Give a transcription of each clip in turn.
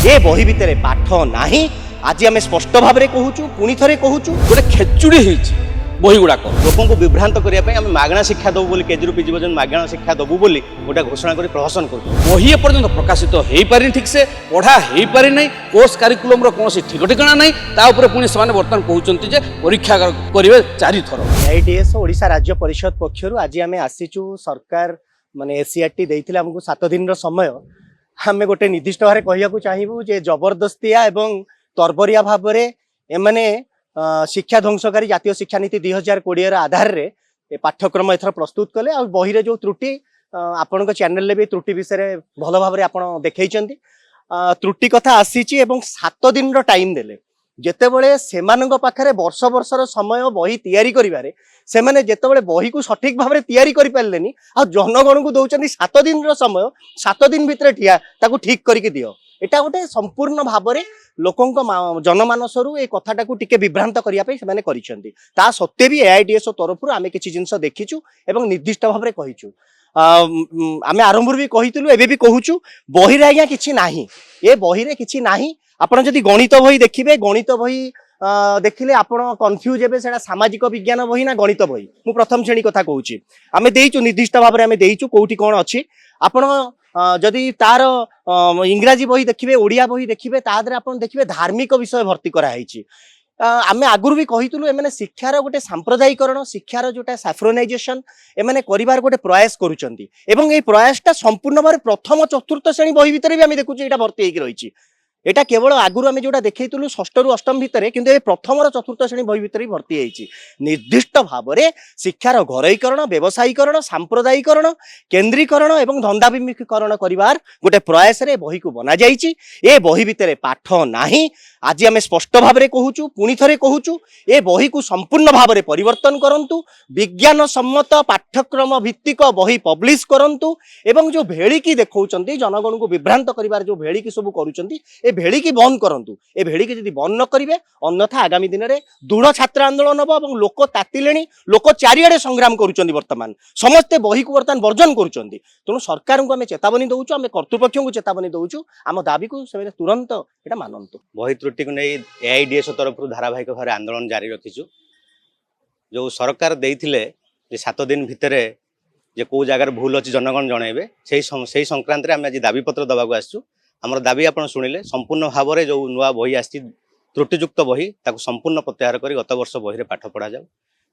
ए बही भितर पाठ नाही। आज आम स्पष्ट भाव में कहूँ पुणी थे कहूँ गोटे खेचुड़ी बही गुड़ाक लोक विभ्रांत करने आम मागणा शिक्षा देवु बोली केजी पीजी पर्यटन मागणा शिक्षा देवु बोली गोटे घोषणा कर प्रहसन कर बही एपर्यंत प्रकाशित हो पारि ठीक से पढ़ा हो पारि ना कोर्स कारिकुलम कौन ठीक ठिकाना ना तापर पुणी से बर्तमान कहते परीक्षा करेंगे 4 थर। AIDS ओडिशा राज्य परिषद पक्षर आज आम आसीचु सरकार माने एसीआरटी देइथिले हमकु 7 दिन समय आम गोटे निर्दिष्ट भाव कहू चाहबू जे जबरदस्तिया एवं तरबरिया भाव में एमाने शिक्षा ध्वंसकारी जातीय शिक्षा नीति 2020 आधार रे पाठ्यक्रम एथर प्रस्तुत कले आ बही रे जो त्रुटि आपण चैनल भी त्रुटि विषय भल भाव में देखई त्रुटि कथा आसीची एवं 7 दिन रो टाइम देले जेतेबेले सेमानंग पाखरे वर्ष वर्षर समय बही तैयारी करिबारे सेमाने जेतेबेले बही को सठिक भाव में तैयारी करि पारलेनी आ जनगण को दउचंदी 7 दिन रो समय 7 दिन भितर ठिया ताकू ठीक करके दियो। एटा गोटे संपूर्ण भाव में लोकंक जनमानसरू ए कथाटा को टिके विभ्रांत करिया पे सेमाने करिसेंती ता सत्ते भी AIDS तरफरु आमे किछि जिंस देखिछु एवं निर्दिष्ट भाव में कहिछु आमे आरंभर भी कहितलु एबे भी कहूछु बही रे आज्ञा किछि नाही। ए बही रे किछि नाही। आपण जदि गणित बही देखिबे गणित बही देखिले आपण कन्फ्यूज हेबे सेटा सामाजिक विज्ञान बही ना गणित बही मु प्रथम श्रेणी कथा कहूछि आमे देइछु निर्दिष्ट भाव में आमे देइछु कोठी कोन अछि आपण जदि तार इंग्राजी बही देखिए ओडिया बही देखिए तादरे आपण देखिए धार्मिक विषय भर्ती कराई आम आगुरी भी कहीलु एम शिक्षार गोटे सांप्रदायिकरण शिक्षार जोटा सैफ्रोनाइजेशन एम कर गोटे प्रयास करुँच प्रयासटा संपूर्ण भाव प्रथम चतुर्थ श्रेणी बही भितर भी आम देखुचे यहाँ भर्ती होगी रही एटा केवल आगुरी आम जोटा देखु 6 ରୁ 8 भितर किंतु प्रथम और चतुर्थ श्रेणी बही भितर भी भर्ती होती निर्दिष्ट भाव में शिक्षार घरोईकरण व्यवसायीकरण सांप्रदायिकरण केन्द्रीकरण एवं धंदाभिमुखीकरण करिवार गोटे प्रयास रे बही को बना जाइछि। ए बही भितर पाठ नाही। आज आम स्पष्ट भाव में कहूँ पुणी थे कहूँ ए बही को संपूर्ण भाव में परिवर्तन करंतु विज्ञान सम्मत पाठ्यक्रम भित्तिक बही पब्लिश करंतु एवं जो भेड़िकी देखौचंती जनगण को विभ्रांत करिवार जो भेड़िकी सब करूचंती ए भेड़िकी बंद करंतु। ए भेड़िकी यदि बंद न करिवे अन्यथा आगामी दिन में दृढ़ छात्र आंदोलन हम और लोक तातिले लोक चारिआडे संग्राम करुचंती वर्तमान समस्ते बही को वर्तमान वर्जन करुचंती तेणु सरकार को आम चेतावनी दउचु आम कर्तृपक्ष को चेतावनी दउचु आम दाबी को से तुरंत एटा मानंतु। बही त्रुटि को नहीं AIDS तरफ धारावाहिक भाव आंदोलन जारी रखीचु जो सरकार देइथिले जे 7 दिन भितर जे को जगार भूल अच्छी जनगण जनइबे से संक्रांत आम आज दाबी पत्र दबाक आसचु। आमर दाबी आपन शुणिले संपूर्ण भाव में जो नुआ बही आसी त्रुटियुक्त बही ताकू संपूर्ण प्रत्याहार कर गत वर्ष बही पाठ पढ़ा जाऊ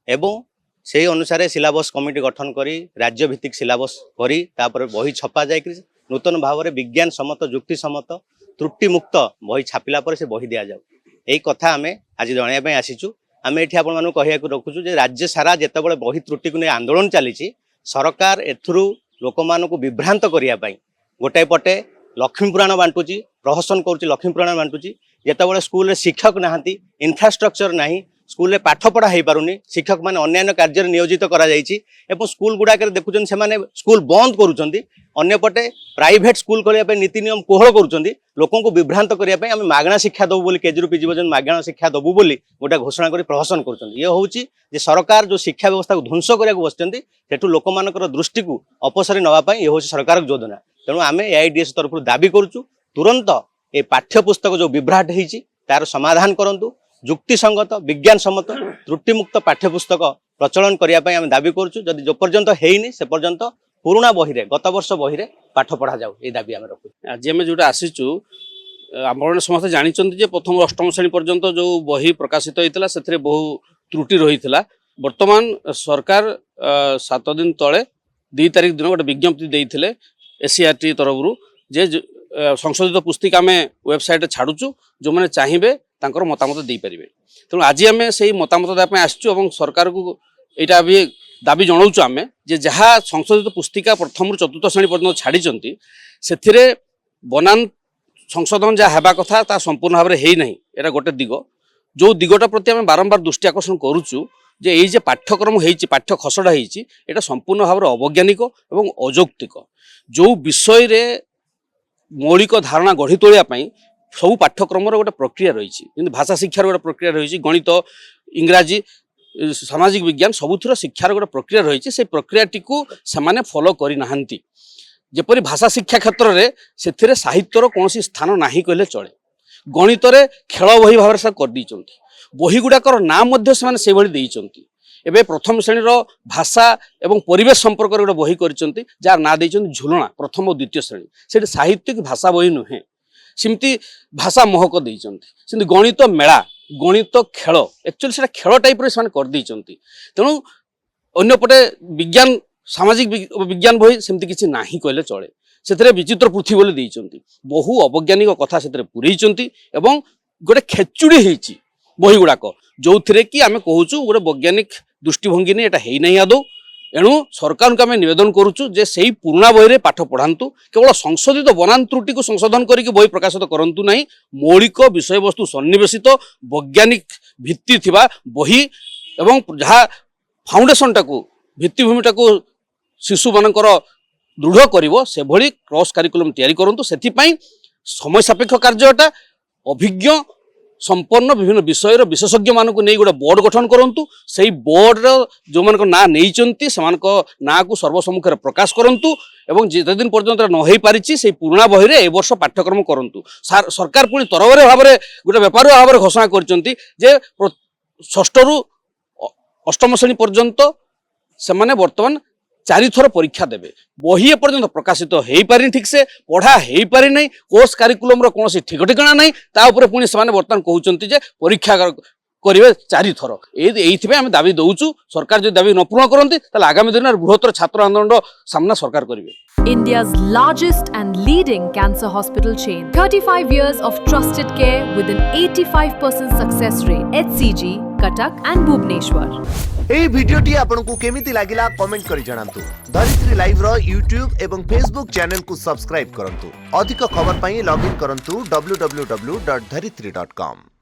एवं से अनुसार सिलेबस कमिटी गठन करी राज्य भित्तिक सिलेबस करी तापर बही छपा जाए नूतन भाव में विज्ञान सम्मत युक्ति सम्मत त्रुटि मुक्त बही छापिला पर से बही दि जाऊ यही कथा आम आज जनवाई आसीचु। आम ये आपण कह रखुचु राज्य सारा जितेबाला बही त्रुटि को नहीं आंदोलन चली सरकार एथुरु लोक मानू विभ्रांत करने गोटाए पटे लक्ष्मीपुराण बांटुची प्रहसन करुच्ची लक्ष्मीपुराण बांटुची जितेबाला स्कूल शिक्षक नहांती इंफ्रास्ट्रक्चर नहीं स्कूल पाठ पढ़ा हो पारुनी शिक्षक मैंने अन्य कार्य नियोजित करा स्कूल गुड़ाक देखुं से स्कूल बंद करुँच अन्यपटे प्राइवेट स्कूल करने नीति नियम कोहल करुँच लोकों को विभ्रांत करने आम मागणा शिक्षा देवु बोली केजी पीजी पर्यटन मागणा शिक्षा देवु बोली गोटे घोषणा कर प्रहसन कर सरकार जो शिक्षा व्यवस्था को ध्वंस करने बसते सेठू लोक मान दृष्टि को अपसरी नापी ये हूँ सरकार योजना तेणु आम AIDS तरफ दाबी करुचु तुरंत ये पाठ्यपुस्तक जो विभ्राट होती तार समाधान करंतु युक्ति संगत विज्ञान सम्मत त्रुटिमुक्त पाठ्यपुस्तक प्रचलन करने आम दाबी करुचु जदि जो पर्यंत हैनी से पर्यंत पुराना बही रे गत वर्ष बही रे पाठ पढ़ा जाऊ ये दाबी आम रखु। आज आम जोटा आसीचु आप समस्त जानते प्रथम 8म श्रेणी पर्यंत जो बही प्रकाशित होता से बहु त्रुटि रही बर्तमान सरकार 7 दिन तले 2 तारिख दिन गोटे विज्ञप्ति देते ACRT तरफ जे संशोधित पुस्तिका आम वेबसाइट छाड़ुचु जो मैंने चाहिए तांकर मतामत दे पारे तेणु आज आम से मतामत देवाई आसचु सरकार को यहाँ भी दाबी जनाऊँ आम जे जहाँ संशोधित पुस्तिका प्रथम ରୁ 4th श्रेणी पर्यटन छाड़ी से बनान संशोधन जहाँ हेबा कथा ता संपूर्ण भाव में है यहाँ गोटे दिग जो दिगटा प्रति आम बारंबार दृष्टि आकर्षण करुचु जे ये पाठ्यक्रम होती पाठ्य खसड़ा होता संपूर्ण भाव में अवैज्ञानिक और अयौक्तिक जो विषय रे मौलिक धारणा गढ़ी तोड़ापी सब पाठ्यक्रम गोटे प्रक्रिया रही भाषा शिक्षार गोटे प्रक्रिया रही गणित इंग्राजी सामाजिक विज्ञान सबुथर शिक्षार गोटे प्रक्रिया रही से प्रक्रियाटी को से फॉलो करना ଯେପରି ଭାଷା ଶିକ୍ଷା କ୍ଷେତ୍ରରେ ସେଥିରେ ସାହିତ୍ୟର କୌଣସି ସ୍ଥାନ ନାହିଁ କହିଲେ ଚଳେ। ଗଣିତରେ ଖେଳ ବହି ଭାବରେ ସେ କରିଦେଇଛନ୍ତି। ବହି ଗୁଡ଼ାକର ନାଁ ମଧ୍ୟ ସେମାନେ ସେଇଭଳି ଦେଇଛନ୍ତି। ଏବେ ପ୍ରଥମ ଶ୍ରେଣୀର ଭାଷା ଏବଂ ପରିବେଶ ସମ୍ପର୍କରେ ଗୋଟେ ବହି କରିଛନ୍ତି ଯାହାର ନାଁ ଦେଇଛନ୍ତି ଝୁଲଣା ପ୍ରଥମ ଓ ଦ୍ୱିତୀୟ ଶ୍ରେଣୀ। ସେଠି ସାହିତ୍ୟ କି ଭାଷା ବହି ନୁହେଁ, ସେମିତି ଭାଷା ମହକ ଦେଇଛନ୍ତି। ସେମିତି ଗଣିତ ମେଳା, ଗଣିତ ଖେଳ, ଆକ୍ଚୁଆଲି ସେଟା ଖେଳ ଟାଇପ୍ରେ ସେମାନେ କରିଦେଇଛନ୍ତି। ତେଣୁ ଅନ୍ୟପଟେ ବିଜ୍ଞାନ ସାମାଜିକ ବିଜ୍ଞାନ ବହି ସେମିତି କିଛି ନାହିଁ କହିଲେ ଚଳେ। ସେଥିରେ ବିଚିତ୍ର ପୃଥ୍ୱୀ ବୋଲି ଦେଇଛନ୍ତି। ବହୁ ଅବୈଜ୍ଞାନିକ କଥା ସେଥିରେ ପୁରେଇଛନ୍ତି ଏବଂ ଗୋଟେ ଖେଚୁଡ଼ି ହେଇଛି ବହି ଗୁଡ଼ାକ, ଯୋଉଥିରେ କି ଆମେ କହୁଛୁ ଗୋଟେ ବୈଜ୍ଞାନିକ ଦୃଷ୍ଟିଭଙ୍ଗୀ ନେଇ ଏଟା ହେଇନାହିଁ ଆଦୌ। ଏଣୁ ସରକାରଙ୍କୁ ଆମେ ନିବେଦନ କରୁଛୁ ଯେ ସେଇ ପୁରୁଣା ବହିରେ ପାଠ ପଢ଼ାନ୍ତୁ, କେବଳ ସଂଶୋଧିତ ବନାନ ତ୍ରୁଟିକୁ ସଂଶୋଧନ କରିକି ବହି ପ୍ରକାଶିତ କରନ୍ତୁ ନାହିଁ। ମୌଳିକ ବିଷୟବସ୍ତୁ ସନ୍ନିବେଶିତ ବୈଜ୍ଞାନିକ ଭିତ୍ତି ଥିବା ବହି ଏବଂ ଯାହା ଫାଉଣ୍ଡେସନଟାକୁ ଭିତ୍ତିଭୂମିଟାକୁ ଶିଶୁମାନଙ୍କର ଦୃଢ଼ କରିବ ସେଭଳି କ୍ରସ୍ କାରିକୁଲମ୍ ତିଆରି କରନ୍ତୁ। ସେଥିପାଇଁ ସମୟ ସାପେକ୍ଷ କାର୍ଯ୍ୟ ଏଟା। ଅଭିଜ୍ଞ ସମ୍ପନ୍ନ ବିଭିନ୍ନ ବିଷୟର ବିଶେଷଜ୍ଞମାନଙ୍କୁ ନେଇ ଗୋଟେ ବୋର୍ଡ ଗଠନ କରନ୍ତୁ। ସେଇ ବୋର୍ଡର ଯେଉଁମାନଙ୍କ ନାଁ ନେଇଛନ୍ତି ସେମାନଙ୍କ ନାଁକୁ ସର୍ବସମ୍ମୁଖରେ ପ୍ରକାଶ କରନ୍ତୁ ଏବଂ ଯେତେଦିନ ପର୍ଯ୍ୟନ୍ତ ନ ହେଇପାରିଛି ସେଇ ପୁରୁଣା ବହିରେ ଏ ବର୍ଷ ପାଠ୍ୟକ୍ରମ କରନ୍ତୁ। ସରକାର ପୁଣି ତରବର ଭାବରେ ଗୋଟେ ବେପାରୁଆ ଭାବରେ ଘୋଷଣା କରିଛନ୍ତି ଯେ ଷଷ୍ଠରୁ ଅଷ୍ଟମ ଶ୍ରେଣୀ ପର୍ଯ୍ୟନ୍ତ ସେମାନେ ବର୍ତ୍ତମାନ 4 ଥର ପରୀକ୍ଷା ଦେବେ। ବହି ଏପର୍ଯ୍ୟନ୍ତ ପ୍ରକାଶିତ ହେଇପାରିନି, ଠିକ୍ ସେ ପଢ଼ା ହେଇପାରିନାହିଁ, କୋର୍ସ କାରିକୁଲମର କୌଣସି ଠିକ ଠିକଣା ନାହିଁ। ତା ଉପରେ ପୁଣି ସେମାନେ ବର୍ତ୍ତମାନ କହୁଛନ୍ତି ଯେ ପରୀକ୍ଷା କରିବେ 4 ଥର। এইଥିପାଇଁ ଆମେ ଦାବି ଦେଉଛୁ। ସରକାର ଯଦି ଦାବି ନ ପୂରଣ କରନ୍ତି ତାହେଲେ ଆଗାମୀ ଦିନରେ ବୃହତ୍ତର ଛାତ୍ର ଆନ୍ଦୋଳନର ସାମ୍ନା ସରକାର କରିବେ। India's largest and leading cancer hospital chain. 35 years of trusted care with an 85% success rate. HCG, Cuttack and Bhubaneswar. এই ভিডিওটি আপনার কেমিতি লাগিলা কমেন্ট করে জানাতু। ধরিত্রী লাইভ র यूट्यूब এবং फेसबुक चैनल को सब्सक्राइब करंतु। अधिक खबर पाई लॉगिन करंतु www.dharitri.com।